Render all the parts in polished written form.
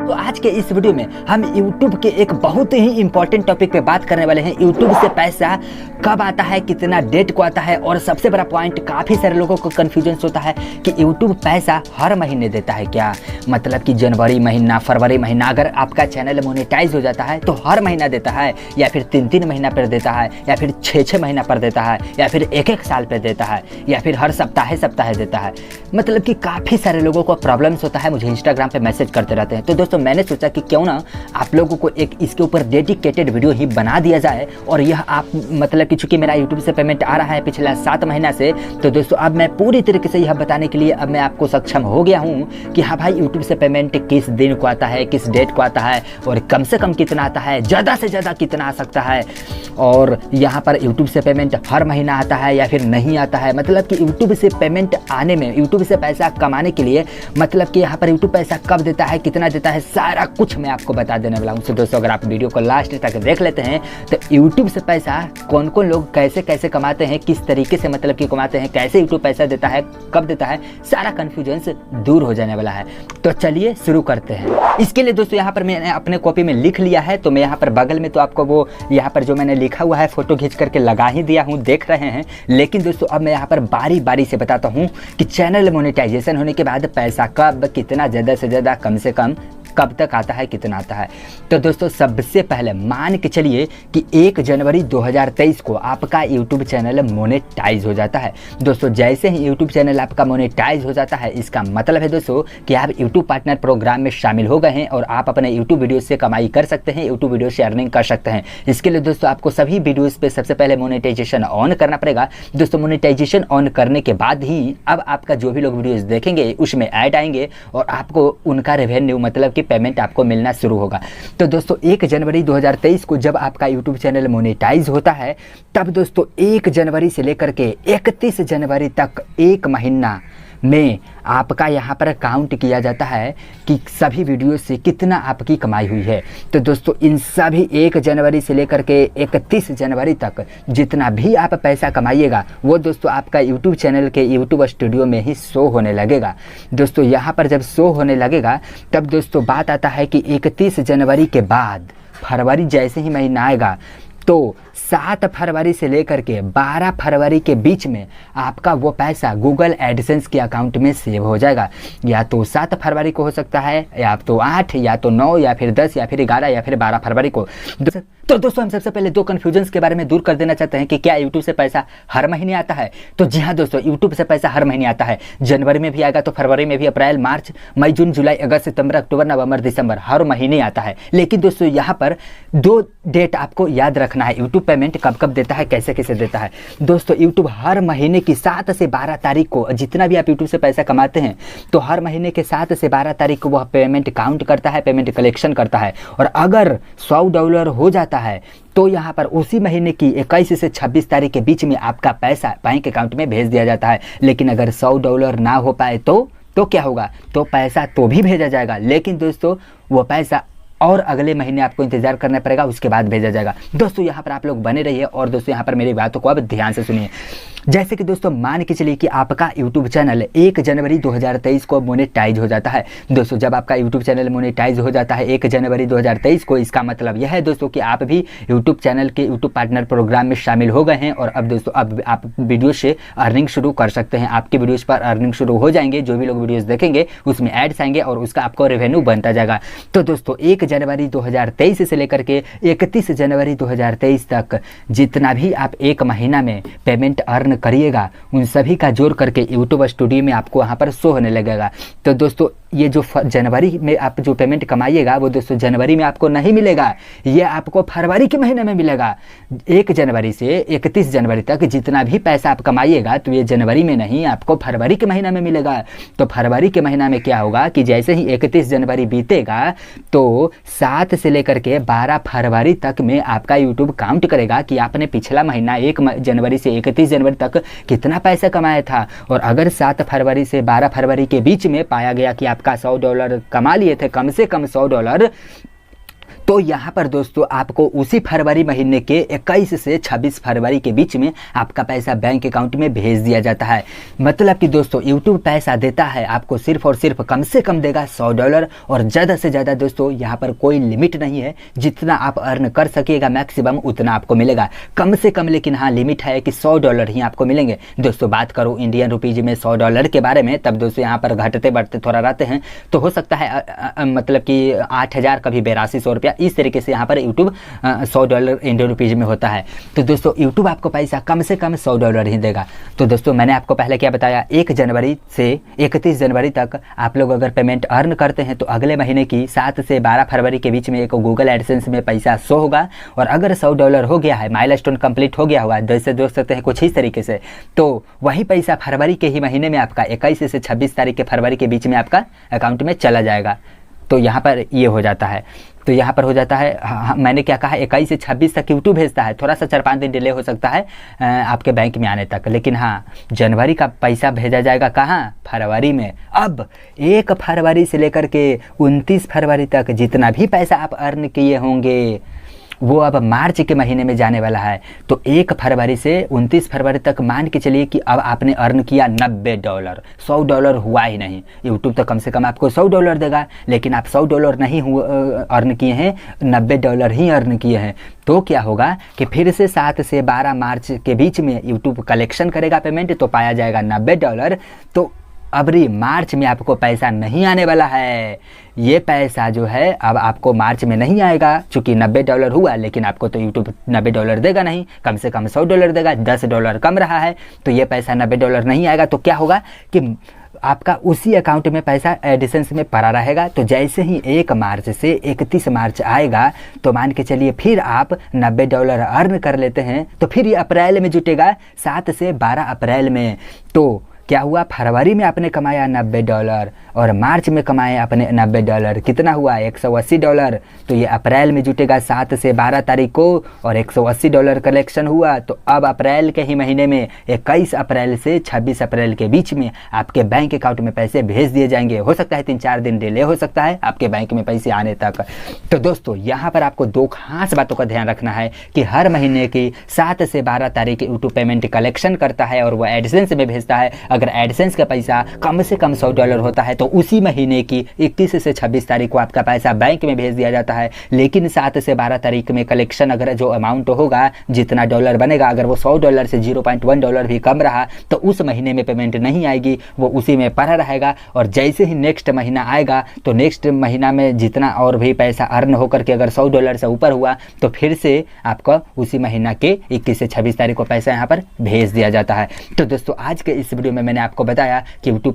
तो आज के इस वीडियो में हम YouTube के एक बहुत ही इंपॉर्टेंट टॉपिक पे बात करने वाले हैं। YouTube से पैसा कब आता है, कितना डेट को आता है, और सबसे बड़ा पॉइंट काफ़ी सारे लोगों को कन्फ्यूजन होता है कि YouTube पैसा हर महीने देता है क्या। मतलब कि जनवरी महीना, फरवरी महीना, अगर आपका चैनल मोनेटाइज हो जाता है तो हर महीना देता है, या फिर 3-3 महीना पर देता है, या फिर 6-6 महीना पर देता है, या फिर 1-1 साल पर देता है, या फिर हर सप्ताह देता है। मतलब कि काफ़ी सारे लोगों को प्रॉब्लम्स होता है, मुझे इंस्टाग्राम पे मैसेज करते रहते हैं। तो दोस्तों मैंने सोचा कि क्यों ना आप लोगों को एक इसके ऊपर डेडिकेटेड वीडियो ही बना दिया जाए। और यह आप मतलब कि चूंकि मेरा यूट्यूब से पेमेंट आ रहा है पिछला 7 महीना से, तो दोस्तों अब मैं पूरी तरीके से यह बताने के लिए अब मैं आपको सक्षम हो गया हूँ कि हाँ भाई यूट्यूब से पेमेंट किस दिन को आता है, किस डेट को आता है, और कम से कम कितना आता है, ज़्यादा से ज़्यादा कितना आ सकता है, और यहाँ पर यूट्यूब से पेमेंट हर महीना आता है या फिर नहीं आता है। मतलब कि यूट्यूब से पेमेंट आने में, यूट्यूब से पैसा कमाने के लिए, मतलब कि यहाँ पर यूट्यूब पैसा कब देता है, कितना देता है, सारा कुछ मैं आपको बता देने वाला हूँ। तो दोस्तों अगर आप वीडियो को लास्ट तक देख लेते हैं तो यूट्यूब से पैसा कौन कौन लोग कैसे कैसे कमाते हैं, किस तरीके से मतलब कि कमाते हैं, कैसे यूट्यूब पैसा देता है, कब देता है, सारा कन्फ्यूजन दूर हो जाने वाला है। तो चलिए शुरू करते हैं। इसके लिए दोस्तों यहाँ पर मैंने अपने कॉपी में लिख लिया है, तो मैं यहाँ पर बगल में तो आपको वो यहाँ पर जो मैंने लिखा हुआ है फोटो खींच करके लगा ही दिया हूँ, देख रहे हैं। लेकिन दोस्तों अब मैं यहाँ पर बारी बारी से बताता हूँ कि चैनल मोनेटाइजेशन होने के बाद पैसा कब, कितना, ज़्यादा से ज़्यादा, कम से कम कब तक आता है, कितना आता है। तो दोस्तों सबसे पहले मान के चलिए कि 1 जनवरी 2023 को आपका यूट्यूब चैनल मोनेटाइज हो जाता है। दोस्तों जैसे ही यूट्यूब चैनल आपका मोनेटाइज हो जाता है, इसका मतलब है दोस्तों कि आप यूट्यूब पार्टनर प्रोग्राम में शामिल हो गए हैं और आप अपने यूट्यूब वीडियो से कमाई कर सकते हैं, यूट्यूब वीडियो से अर्निंग कर सकते हैं। इसके लिए दोस्तों आपको सभी वीडियोज़ पे सबसे पहले मोनेटाइजेशन ऑन करना पड़ेगा। दोस्तों मोनेटाइजेशन ऑन करने के बाद ही अब आपका जो भी लोग वीडियोज़ देखेंगे उसमें ऐड आएंगे और आपको उनका रेवेन्यू मतलब कि पेमेंट आपको मिलना शुरू होगा। तो दोस्तों 1 जनवरी 2023 को जब आपका यूट्यूब चैनल मोनेटाइज होता है, तब दोस्तों 1 जनवरी से लेकर के 31 जनवरी तक एक महीना में आपका यहाँ पर काउंट किया जाता है कि सभी वीडियो से कितना आपकी कमाई हुई है। तो दोस्तों इन सभी 1 जनवरी से लेकर के 31 जनवरी तक जितना भी आप पैसा कमाइएगा वो दोस्तों आपका यूट्यूब चैनल के यूट्यूब स्टूडियो में ही शो होने लगेगा। दोस्तों यहाँ पर जब शो होने लगेगा तब दोस्तों बात आता है कि 31 जनवरी के बाद फरवरी जैसे ही महीना आएगा तो 7 फरवरी से लेकर के 12 फरवरी के बीच में आपका वो पैसा गूगल एडसेंस के अकाउंट में सेव हो जाएगा। या तो 7 फरवरी को हो सकता है, या तो 8, या तो 9, या फिर 10, या फिर 11, या फिर 12 फरवरी को। तो दोस्तों हम सबसे पहले 2 कन्फ्यूजन्स के बारे में दूर कर देना चाहते हैं कि क्या यूट्यूब से पैसा हर महीने आता है। तो जी हाँ दोस्तों, यूट्यूब से पैसा हर महीने आता है। जनवरी में भी आएगा तो फरवरी में भी, अप्रैल, मार्च, मई, जून, जुलाई, अगस्त, सितंबर, अक्टूबर, नवंबर, दिसंबर, हर महीने आता है। लेकिन दोस्तों यहाँ पर 2 डेट आपको याद रखना है, यूट्यूब पेमेंट कब कब देता है, कैसे कैसे देता है। दोस्तों यूट्यूब हर महीने की 7 से 12 तारीख को, जितना भी आप यूट्यूब से पैसा कमाते हैं तो हर महीने के 7 से 12 तारीख को वह पेमेंट काउंट करता है, पेमेंट कलेक्शन करता है। और अगर $100 हो जाता है तो यहाँ पर उसी महीने की 21 से 26 तारीख के बीच में आपका पैसा बैंक अकाउंट में भेज दिया जाता है। लेकिन अगर $100 ना हो पाए तो क्या होगा, तो पैसा तो भी भेजा जाएगा, लेकिन दोस्तों वो पैसा और अगले महीने आपको इंतजार करना पड़ेगा, उसके बाद भेजा जाएगा। दोस्तों यहाँ पर आप लोग बने रहिए और दोस्तों यहाँ पर मेरी बातों को अब ध्यान से सुनिए। जैसे कि दोस्तों मान के चलिए कि आपका यूट्यूब चैनल 1 जनवरी 2023 को मोनेटाइज हो जाता है। दोस्तों जब आपका यूट्यूब चैनल मोनेटाइज हो जाता है 1 जनवरी 2023 को, इसका मतलब यह है दोस्तों कि आप भी यूट्यूब चैनल के यूट्यूब पार्टनर प्रोग्राम में शामिल हो गए हैं और अब दोस्तों अब आप वीडियो से अर्निंग शुरू कर सकते हैं। आपकी वीडियोज़ पर अर्निंग शुरू हो जाएंगे, जो भी लोग वीडियोज़ देखेंगे उसमें एड्स आएंगे और उसका आपको रेवेन्यू बनता जाएगा। तो दोस्तों 1 जनवरी 2023 से लेकर के 31 जनवरी 2023 तक जितना भी आप एक महीना में पेमेंट अर्न करिएगा उन सभी का जोड़ करके यूट्यूब स्टूडियो में आपको वहाँ पर शो होने लगेगा। तो दोस्तों ये जो जनवरी में आप जो पेमेंट कमाइएगा वो दोस्तों जनवरी में आपको नहीं मिलेगा, ये आपको फरवरी के महीने में मिलेगा। 1 जनवरी से 31 जनवरी तक जितना भी पैसा आप कमाइएगा तो ये जनवरी में नहीं, आपको फरवरी के महीना में मिलेगा। तो फरवरी के महीना में क्या होगा कि जैसे ही 31 जनवरी बीतेगा तो 7 से लेकर के 12 फरवरी तक में आपका यूट्यूब काउंट करेगा कि आपने पिछला महीना 1 जनवरी से 31 जनवरी तक कितना पैसा कमाया था। और अगर 7 फरवरी से 12 फरवरी के बीच में पाया गया कि आपका $100 कमा लिए थे, कम से कम $100, तो यहाँ पर दोस्तों आपको उसी फरवरी महीने के 21 से 26 फरवरी के बीच में आपका पैसा बैंक अकाउंट में भेज दिया जाता है। मतलब कि दोस्तों यूट्यूब पैसा देता है आपको सिर्फ और सिर्फ कम से कम देगा $100 और ज़्यादा से ज़्यादा दोस्तों यहाँ पर कोई लिमिट नहीं है, जितना आप अर्न कर सकिएगा मैक्सिमम उतना आपको मिलेगा, कम से कम। लेकिन हाँ लिमिट है कि $100 ही आपको मिलेंगे। दोस्तों बात करो इंडियन रुपीज़ में $100 के बारे में, तब दोस्तों यहाँ पर घटते बढ़ते थोड़ा रहते हैं, तो हो सकता है मतलब कि 8,000 कभी 8200 रुपया, इस तरीके से यहाँ पर यूट्यूब $100 इंडियन रुपीज़ में होता है। तो दोस्तों यूट्यूब आपको पैसा कम से कम $100 ही देगा। तो दोस्तों मैंने आपको पहले क्या बताया, 1 जनवरी से 31 जनवरी तक आप लोग अगर पेमेंट अर्न करते हैं तो अगले महीने की 7 से 12 फरवरी के बीच में एक गूगल एडसेंस में पैसा शो होगा। और अगर $100 हो गया है, माइलस्टोन कंप्लीट हो गया हुआ, जैसे देख सकते हैं कुछ इस तरीके से, तो वही पैसा फरवरी के ही महीने में आपका 21 से 26 तारीख के फरवरी के बीच में आपका अकाउंट में चला जाएगा। तो यहाँ पर ये हो जाता है, तो यहाँ पर हो जाता है मैंने क्या कहा 21 से 26 तक यूट्यूब भेजता है, थोड़ा सा 4-5 दिन डिले हो सकता है आपके बैंक में आने तक। लेकिन हाँ जनवरी का पैसा भेजा जाएगा कहाँ, फरवरी में। अब 1 फरवरी से लेकर के 29 फरवरी तक जितना भी पैसा आप अर्न किए होंगे वो अब मार्च के महीने में जाने वाला है। तो 1 फरवरी से 29 फरवरी तक मान के चलिए कि अब आपने अर्न किया $90, $100 हुआ ही नहीं। यूट्यूब तो कम से कम आपको $100 देगा, लेकिन आप $100 नहीं अर्न किए हैं, $90 ही अर्न किए हैं। तो क्या होगा कि फिर से 7 से 12 मार्च के बीच में यूट्यूब कलेक्शन करेगा पेमेंट, तो पाया जाएगा $90। तो अबरी मार्च में आपको पैसा नहीं आने वाला है। ये पैसा जो है अब आपको मार्च में नहीं आएगा, चूँकि $90 हुआ, लेकिन आपको तो यूट्यूब $90 देगा नहीं, कम से कम $100 देगा, $10 कम रहा है, तो ये पैसा $90 नहीं आएगा। तो क्या होगा कि आपका उसी अकाउंट में पैसा एडिशंस में पड़ा रहेगा। तो जैसे ही 1 मार्च से 31 मार्च आएगा तो मान के चलिए फिर आप $90 अर्न कर लेते हैं, तो फिर ये अप्रैल में जुटेगा, 7 से 12 अप्रैल में। तो क्या हुआ, फरवरी में आपने कमाया $90 और मार्च में कमाए आपने $90, कितना हुआ $180। तो ये अप्रैल में जुटेगा 7 से 12 तारीख को और $180 कलेक्शन हुआ। तो अब अप्रैल के ही महीने में 21 अप्रैल से 26 अप्रैल के बीच में आपके बैंक अकाउंट में पैसे भेज दिए जाएंगे। हो सकता है 3-4 दिन डिले हो सकता है आपके बैंक में पैसे आने तक। तो दोस्तों यहाँ पर आपको 2 खास बातों का ध्यान रखना है कि हर महीने की 7 से 12 तारीख यूट्यूब पेमेंट कलेक्शन करता है और वह एडसेंस में भेजता है। अगर एडसेंस का पैसा कम से कम $100 होता है तो उसी महीने की 21 से 26 तारीख को आपका पैसा बैंक में भेज दिया जाता है। लेकिन 7 से 12 तारीख में कलेक्शन अगर जो अमाउंट होगा, जितना डॉलर बनेगा, अगर वो $100 से $0.1 भी कम रहा तो उस महीने में पेमेंट नहीं आएगी, वो उसी में पड़ा रहेगा। और जैसे ही नेक्स्ट महीना आएगा तो नेक्स्ट महीना में जितना और भी पैसा अर्न होकर के अगर $100 से ऊपर हुआ तो फिर से आपका उसी महीना के 21 से 26 तारीख को पैसा यहाँ पर भेज दिया जाता है। तो दोस्तों आज के इस वीडियो में मैंने आपको बताया कि यूट्यूब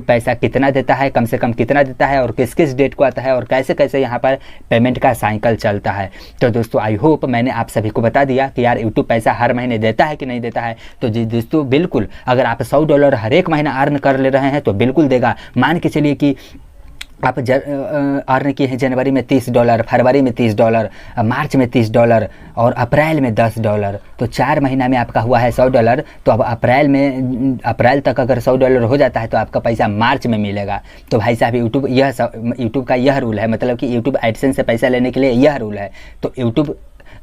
पैसा कितना देता है, कम से कम कितना देता है और किस किस डेट को आता है और कैसे कैसे यहाँ पर पेमेंट का साइकिल चलता है। तो दोस्तों आई होप मैंने आप सभी को बता दिया कि यार यूट्यूब पैसा हर महीने देता है कि नहीं देता है। तो जी दोस्तों बिल्कुल, अगर आप $100 हर एक महीना अर्न कर ले रहे हैं तो बिल्कुल देगा। मान के चलिए कि आप अर्न किए हैं जनवरी में $30, फरवरी में $30, मार्च में $30 और अप्रैल में $10, तो 4 महीना में आपका हुआ है $100। तो अब अप्रैल तक अगर $100 हो जाता है तो आपका पैसा मार्च में मिलेगा। तो भाई साहब यूट्यूब का यह रूल है, मतलब कि यूट्यूब एडसेंस से पैसा लेने के लिए यह रूल है। तो यूट्यूब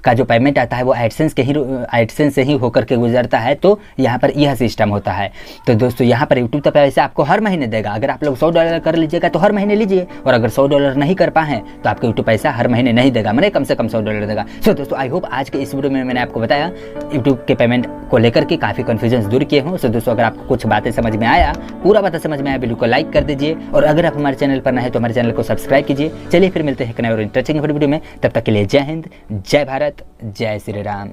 का जो पेमेंट आता है वो एडसेंस से ही होकर के गुजरता है। तो यहाँ पर यह सिस्टम होता है। तो दोस्तों यहाँ पर यूट्यूब तो पैसा आपको हर महीने देगा। अगर आप लोग $100 कर लीजिएगा तो हर महीने लीजिए, और अगर $100 नहीं कर पाए तो आपको यूट्यूब पैसा हर महीने नहीं देगा, मैंने कम से कम $100 देगा। सो दोस्तों आई होप आज के इस वीडियो में मैंने आपको बताया यूट्यूब के पेमेंट को लेकर के काफ़ी कन्फ्यूजन दूर किए हूँ। सो दोस्तों अगर आपको कुछ बातें समझ में आया, पूरा बातें समझ में आया, वीडियो को लाइक कर दीजिए, और अगर आप हमारे चैनल पर नए हैं तो हमारे चैनल को सब्सक्राइब कीजिए। चलिए फिर मिलते हैं एक नए और इंटरेस्टिंग वीडियो में, तब तक के लिए जय हिंद, जय भारत, जय श्री राम।